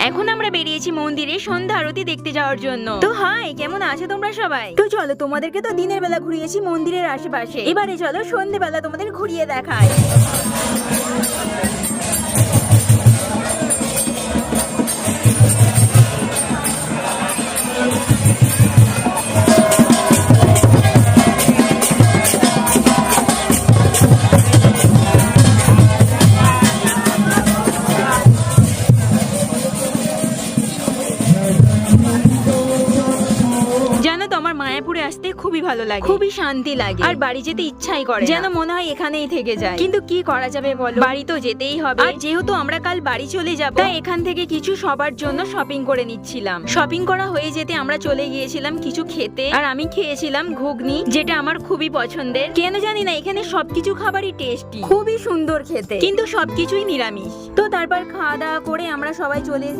এখন আমরা বেরিয়েছি মন্দিরে সন্ধ্যা আরতি দেখতে যাওয়ার জন্য। তো হাই, কেমন আছো তোমরা সবাই? তো চলো, তোমাদেরকে তো দিনের বেলা ঘুরিয়েছি মন্দিরের আশেপাশে, এবারে চলো সন্ধ্যেবেলা তোমাদের ঘুরিয়ে দেখাই। জানো তো, আমার মায়াপুরে আসতে খুবই ভালো লাগে, খুবই শান্তি লাগে, আর বাড়ি যেতে ইচ্ছাই করে, যেন মনে হয় এখানেই থেকে যায়। কিন্তু কি করা যাবে বলো, বাড়ি তো যেতেই হবে। আর যেহেতু আমরা কাল বাড়ি চলে যাব, তাই এখান থেকে কিছু সবার জন্য শপিং করে নিচ্ছিলাম। শপিং করা হয়ে যেতে আমরা চলে গিয়েছিলাম কিছু খেতে, আর আমি খেয়েছিলাম ঘুগনি, যেটা আমার খুবই পছন্দের। কেন জানি না, এখানে সবকিছু খাবারই টেস্টি, খুবই সুন্দর খেতে, কিন্তু সবকিছুই নিরামিষ। তো তারপর খাওয়া দাওয়া করে আমরা সবাই চলে এসেছি